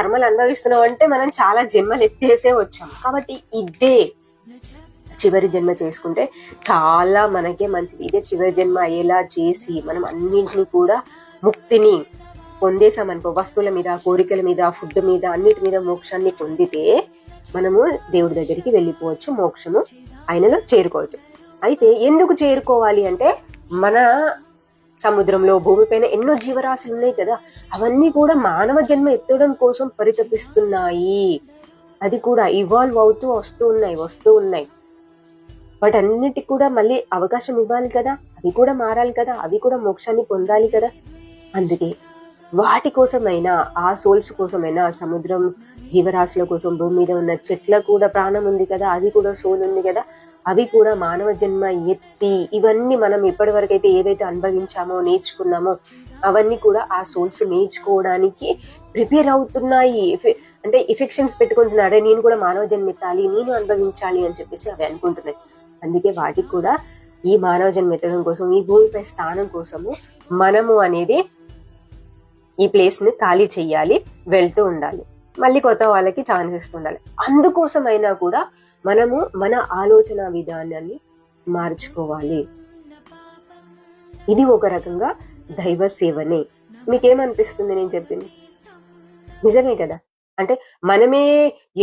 కర్మలు అనుభవిస్తున్నాం అంటే మనం చాలా జన్మలు ఎత్తేసే వచ్చాం. కాబట్టి ఇదే చివరి జన్మ చేసుకుంటే చాలా మనకే మంచిది. ఇదే చివరి జన్మ అయ్యేలా చేసి మనం అన్నింటినీ కూడా ముక్తిని పొందేసామనుకో, వస్తువుల మీద, కోరికల మీద, ఫుడ్ మీద, అన్నిటి మీద మోక్షాన్ని పొందితే మనము దేవుడి దగ్గరికి వెళ్ళిపోవచ్చు, మోక్షము ఆయనలో చేరుకోవచ్చు. అయితే ఎందుకు చేరుకోవాలి అంటే, మన సముద్రంలో, భూమిపైన ఎన్నో జీవరాశులు ఉన్నాయి కదా, అవన్నీ కూడా మానవ జన్మ ఎత్తడం కోసం పరితపిస్తున్నాయి. అది కూడా ఇవాల్వ్ అవుతూ వస్తూ ఉన్నాయి. వాటన్నిటికి కూడా మళ్ళీ అవకాశం ఇవ్వాలి కదా, అవి కూడా మారాలి కదా, అవి కూడా మోక్షాన్ని పొందాలి కదా. అందుకే వాటి కోసమైనా, ఆ సోల్స్ కోసమైనా, సముద్రం జీవరాశుల కోసం, భూమి మీద ఉన్న చెట్ల కూడా ప్రాణం ఉంది కదా, అది కూడా సోల్ ఉంది కదా, అవి కూడా మానవ జన్మ ఎత్తి ఇవన్నీ మనం ఇప్పటి వరకు అయితే ఏవైతే అనుభవించామో, నేర్చుకున్నామో అవన్నీ కూడా ఆ సోల్స్ నేర్చుకోవడానికి ప్రిపేర్ అవుతున్నాయి. అంటే ఎఫెక్షన్స్ పెట్టుకుంటున్నాడే, నేను కూడా మానవ జన్మ ఎత్తాలి, నేను అనుభవించాలి అని చెప్పేసి అవి అనుకుంటున్నాయి. అందుకే వాటికి కూడా ఈ మానవ జన్మ ఎత్తడం కోసం, ఈ భూమిపై స్థానం కోసము మనము అనేది ఈ ప్లేస్ ని ఖాళీ చెయ్యాలి, వెళ్తూ ఉండాలి, మళ్ళీ కొత్త వాళ్ళకి ఛాన్స్ ఇస్తుండాలి. అందుకోసమైనా కూడా మనము మన ఆలోచన విధానాన్ని మార్చుకోవాలి. ఇది ఒక రకంగా దైవ సేవనే. మీకేమనిపిస్తుంది నేను చెప్పింది? నిజమే కదా. అంటే మనమే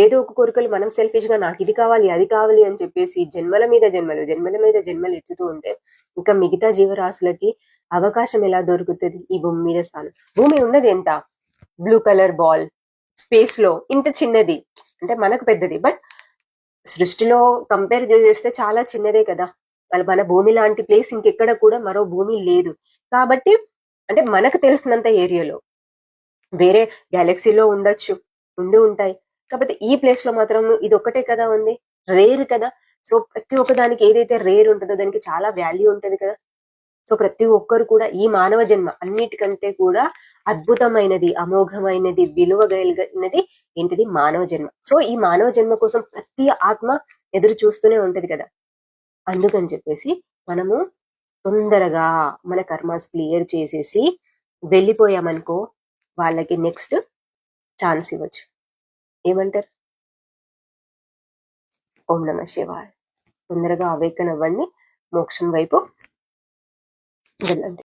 ఏదో ఒక కోరికలు మనం సెల్ఫిష్ గా నాకు ఇది కావాలి, అది కావాలి అని చెప్పేసి జన్మల మీద జన్మలు ఎత్తుతూ ఉంటే ఇంకా మిగతా జీవరాశులకి అవకాశం ఎలా దొరుకుతుంది ఈ భూమి మీద స్థానం? భూమి ఉన్నది ఎంత? బ్లూ కలర్ బాల్ స్పేస్ లో, ఇంత చిన్నది. అంటే మనకు పెద్దది, బట్ సృష్టిలో కంపేర్ చేస్తే చాలా చిన్నదే కదా. మన భూమి లాంటి ప్లేస్ ఇంకెక్కడ కూడా మరో భూమి లేదు. కాబట్టి అంటే మనకు తెలిసినంత ఏరియాలో, వేరే గ్యాలక్సీలో ఉండి ఉంటాయి. కాకపోతే ఈ ప్లేస్ లో మాత్రం ఇది ఒక్కటే కదా ఉంది, రేర్ కదా. సో ప్రతి ఒక్క దానికి ఏదైతే రేర్ ఉంటుందో దానికి చాలా వాల్యూ ఉంటది కదా. సో ప్రతి ఒక్కరు కూడా ఈ మానవ జన్మ అన్నిటికంటే కూడా అద్భుతమైనది, అమోఘమైనది, విలువ కలిగినది ఏంటిది? మానవ జన్మ. సో ఈ మానవ జన్మ కోసం ప్రతి ఆత్మ ఎదురు చూస్తూనే ఉంటది కదా. అందుకని చెప్పేసి మనము తొందరగా మన కర్మాస్ క్లియర్ చేసేసి వెళ్ళిపోయామనుకో, వాళ్ళకి నెక్స్ట్ ఛాన్స్ ఇవ్వచ్చు. ఏమంటారు? ఓం నమ శివాయ. తొందరగా అవేకన్ అవ్వండి, మోక్షం వైపు వెళ్ళండి.